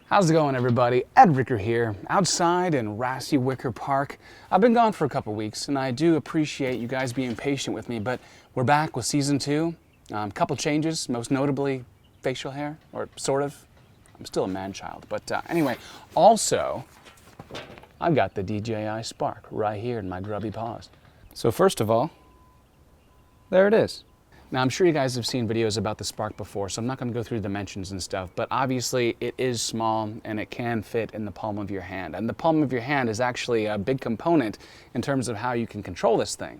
How's it going, everybody? Ed Ricker here, outside in Rassy Wicker Park. I've been gone for a couple weeks, and I do appreciate you guys being patient with me, but we're back with season 2. Couple changes, most notably facial hair, or sort of. I'm still a man-child, but anyway. Also, I've got the DJI Spark right here in my grubby paws. So first of all, there it is. Now, I'm sure you guys have seen videos about the Spark before, so I'm not going to go through dimensions and stuff, but obviously it is small and it can fit in the palm of your hand. And the palm of your hand is actually a big component in terms of how you can control this thing,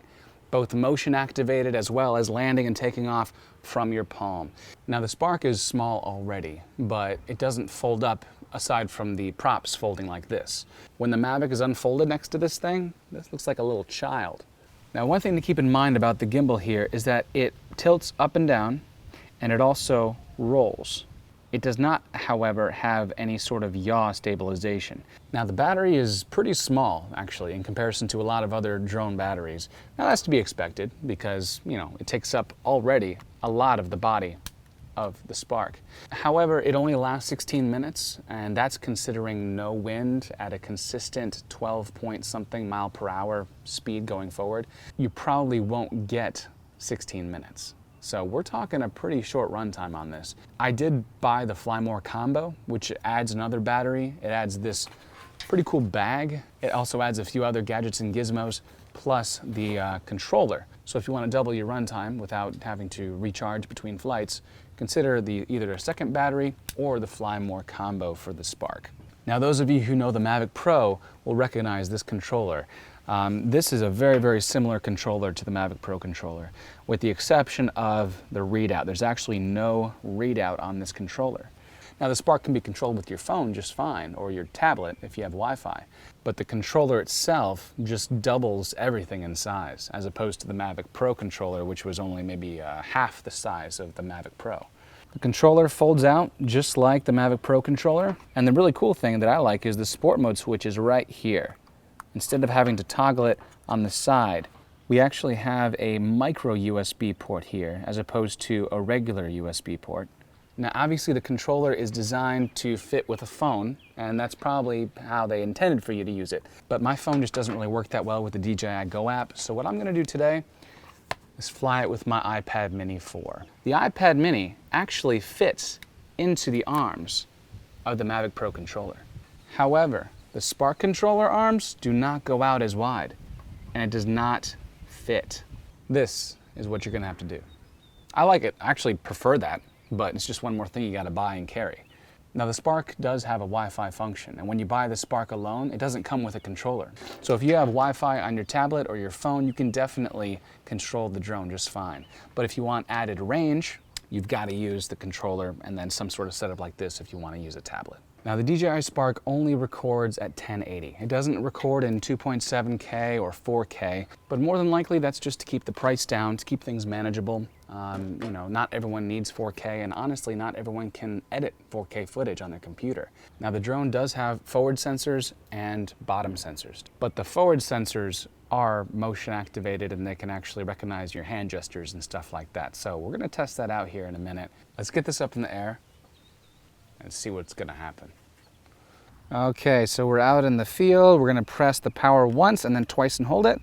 both motion activated as well as landing and taking off from your palm. Now, the Spark is small already, but it doesn't fold up aside from the props folding like this. When the Mavic is unfolded next to this thing, this looks like a little child. Now, one thing to keep in mind about the gimbal here is that it tilts up and down, and it also rolls. It does not, however, have any sort of yaw stabilization. Now, the battery is pretty small, actually, in comparison to a lot of other drone batteries. Now, that's to be expected because, you know, it takes up already a lot of the body of the Spark. However, it only lasts 16 minutes, and that's considering no wind at a consistent 12-point-something mile per hour speed going forward. You probably won't get 16 minutes. So we're talking a pretty short runtime on this. I did buy the Firmware combo, which adds another battery. It adds this pretty cool bag. It also adds a few other gadgets and gizmos, plus the controller. So if you want to double your runtime without having to recharge between flights, consider either a second battery or the Firmware combo for the Spark. Now, those of you who know the Mavic Pro will recognize this controller. This is a very, very similar controller to the Mavic Pro controller, with the exception of the readout. There's actually no readout on this controller. Now, the Spark can be controlled with your phone just fine, or your tablet if you have Wi-Fi, but the controller itself just doubles everything in size, as opposed to the Mavic Pro controller, which was only maybe half the size of the Mavic Pro. The controller folds out just like the Mavic Pro controller, and the really cool thing that I like is the sport mode switch is right here. Instead of having to toggle it on the side, we actually have a micro USB port here, as opposed to a regular USB port. Now, obviously the controller is designed to fit with a phone, and that's probably how they intended for you to use it. But my phone just doesn't really work that well with the DJI Go app, so what I'm going to do today is fly it with my iPad Mini 4. The iPad Mini actually fits into the arms of the Mavic Pro controller. However, the Spark controller arms do not go out as wide, and it does not fit. This is what you're going to have to do. I like it. I actually prefer that, but it's just one more thing you got to buy and carry. Now, the Spark does have a Wi-Fi function, and when you buy the Spark alone, it doesn't come with a controller. So if you have Wi-Fi on your tablet or your phone, you can definitely control the drone just fine. But if you want added range, you've got to use the controller and then some sort of setup like this if you want to use a tablet. Now, the DJI Spark only records at 1080. It doesn't record in 2.7K or 4K, but more than likely that's just to keep the price down, to keep things manageable. You know, not everyone needs 4K, and honestly, not everyone can edit 4K footage on their computer. Now, the drone does have forward sensors and bottom sensors, but the forward sensors are motion activated and they can actually recognize your hand gestures and stuff like that. So we're going to test that out here in a minute. Let's get this up in the air and see what's going to happen. Okay, so we're out in the field. We're going to press the power once and then twice and hold it.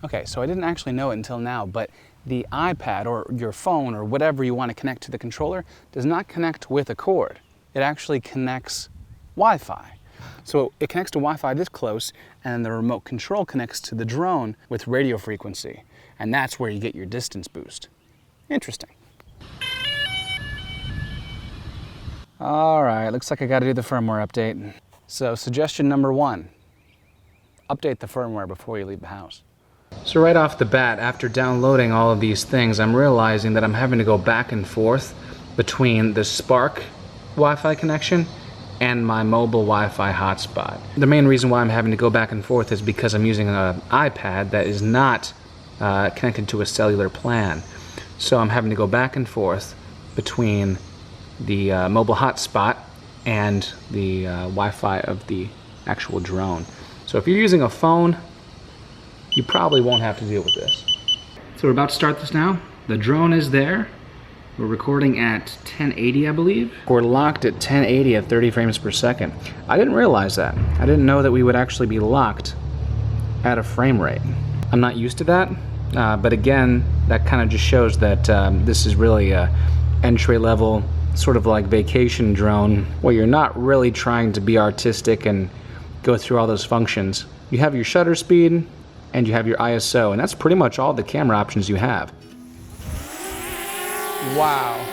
Okay, so I didn't actually know it until now, but the iPad or your phone or whatever you want to connect to the controller does not connect with a cord. It actually connects Wi-Fi. So it connects to Wi-Fi this close, and the remote control connects to the drone with radio frequency, and that's where you get your distance boost. Interesting. All right, looks like I got to do the firmware update. So suggestion number 1, update the firmware before you leave the house. So right off the bat, after downloading all of these things, I'm realizing that I'm having to go back and forth between the Spark Wi-Fi connection and my mobile Wi-Fi hotspot. The main reason why I'm having to go back and forth is because I'm using an iPad that is not connected to a cellular plan. So I'm having to go back and forth between the mobile hotspot and the Wi-Fi of the actual drone. So if you're using a phone, you probably won't have to deal with this. So we're about to start this now. The drone is there, We're recording at 1080, I believe. We're locked at 1080 at 30 frames per second. I didn't realize that. I didn't know that we would actually be locked at a frame rate. I'm not used to that, but again, that kind of just shows that this is really a entry level, sort of like vacation drone, where you're not really trying to be artistic and go through all those functions. You have your shutter speed and you have your ISO, and that's pretty much all the camera options you have. Wow.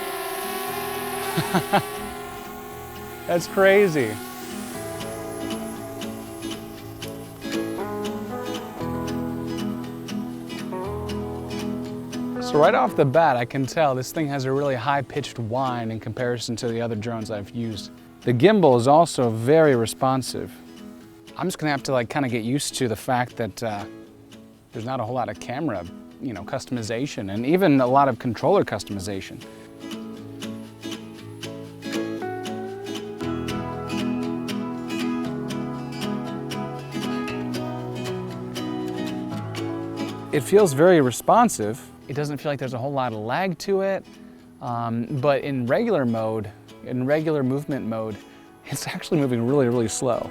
That's crazy. So right off the bat, I can tell this thing has a really high-pitched whine in comparison to the other drones I've used. The gimbal is also very responsive. I'm just gonna have to kind of get used to the fact that there's not a whole lot of camera, customization, and even a lot of controller customization. It feels very responsive. It doesn't feel like there's a whole lot of lag to it, but in regular mode, in regular movement mode, it's actually moving really, really slow.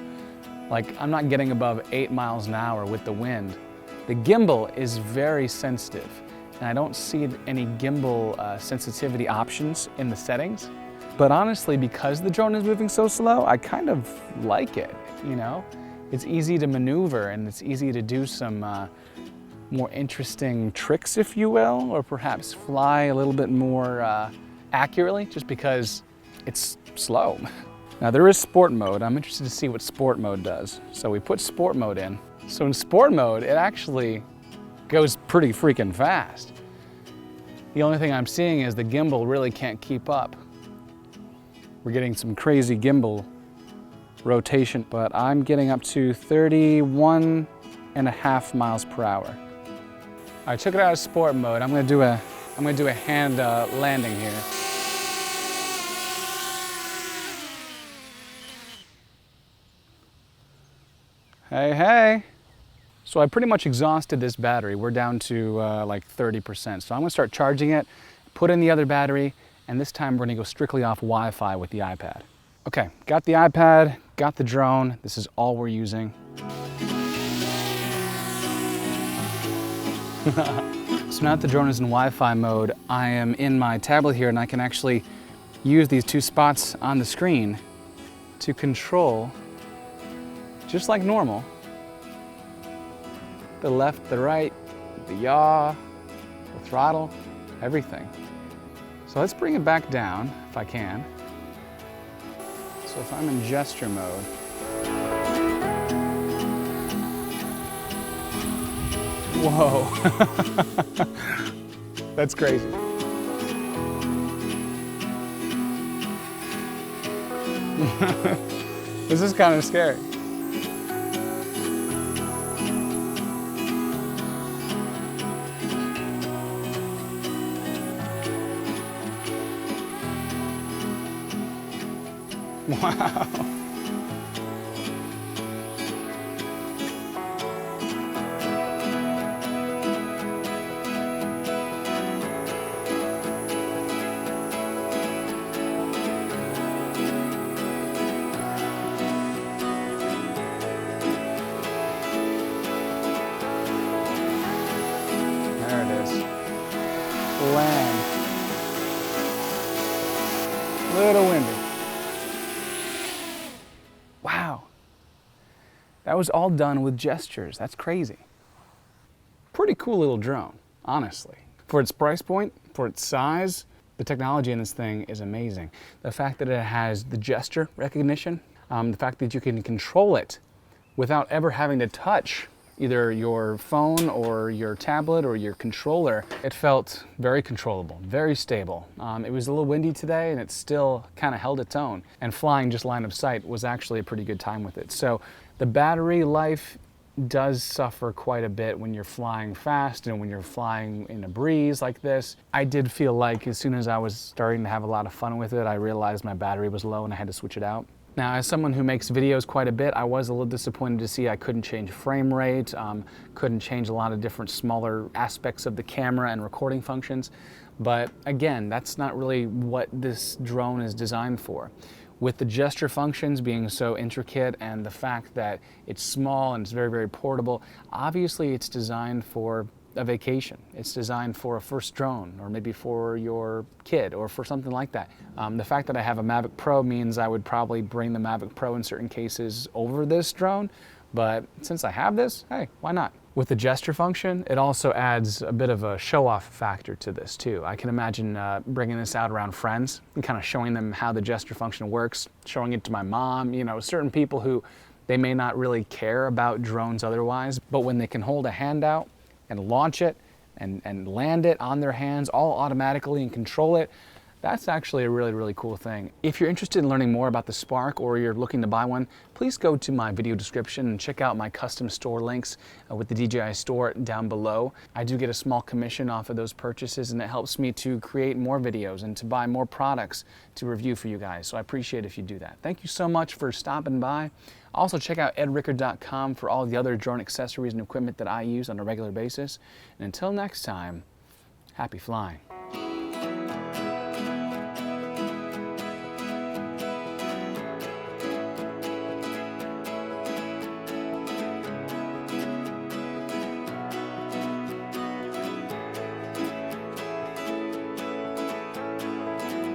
Like, I'm not getting above 8 miles an hour with the wind. The gimbal is very sensitive, and I don't see any gimbal sensitivity options in the settings. But honestly, because the drone is moving so slow, I kind of like it, It's easy to maneuver, and it's easy to do some more interesting tricks, if you will, or perhaps fly a little bit more accurately, just because it's slow. Now there is sport mode. I'm interested to see what sport mode does. So we put sport mode in. So in sport mode, it actually goes pretty freaking fast. The only thing I'm seeing is the gimbal really can't keep up. We're getting some crazy gimbal rotation, but I'm getting up to 31.5 miles per hour. I took it out of sport mode. I'm gonna do a hand landing here. Hey, hey. So I pretty much exhausted this battery. We're down to like 30%. So I'm gonna start charging it, put in the other battery, and this time we're gonna go strictly off Wi-Fi with the iPad. Okay, got the iPad, got the drone. This is all we're using. So now that the drone is in Wi-Fi mode, I am in my tablet here, and I can actually use these two spots on the screen to control, just like normal, the left, the right, the yaw, the throttle, everything. So let's bring it back down, if I can. So if I'm in gesture mode, whoa, that's crazy. This is kind of scary. Wow. There it is. Land. Little windy. Wow. That was all done with gestures. That's crazy. Pretty cool little drone, honestly. For its price point, for its size, the technology in this thing is amazing. The fact that it has the gesture recognition, the fact that you can control it without ever having to touch either your phone or your tablet or your controller, it felt very controllable, very stable. It was a little windy today, and it still kind of held its own. And flying just line of sight was actually a pretty good time with it. So the battery life does suffer quite a bit when you're flying fast and when you're flying in a breeze like this. I did feel like as soon as I was starting to have a lot of fun with it, I realized my battery was low and I had to switch it out. Now, as someone who makes videos quite a bit, I was a little disappointed to see I couldn't change frame rate, couldn't change a lot of different smaller aspects of the camera and recording functions. But again, that's not really what this drone is designed for. With the gesture functions being so intricate and the fact that it's small and it's very, very portable, obviously it's designed for a vacation. It's designed for a first drone, or maybe for your kid, or for something like that. The fact that I have a Mavic Pro means I would probably bring the Mavic Pro in certain cases over this drone, but since I have this, hey, why not? With the gesture function, it also adds a bit of a show-off factor to this too. I can imagine bringing this out around friends and kind of showing them how the gesture function works, showing it to my mom, you know, certain people who they may not really care about drones otherwise, but when they can hold a hand out and launch it and land it on their hands all automatically and control it, that's actually a really, really cool thing. If you're interested in learning more about the Spark, or you're looking to buy one, please go to my video description and check out my custom store links with the DJI store down below. I do get a small commission off of those purchases, and it helps me to create more videos and to buy more products to review for you guys. So I appreciate if you do that. Thank you so much for stopping by. Also, check out edricker.com for all the other drone accessories and equipment that I use on a regular basis. And until next time, happy flying.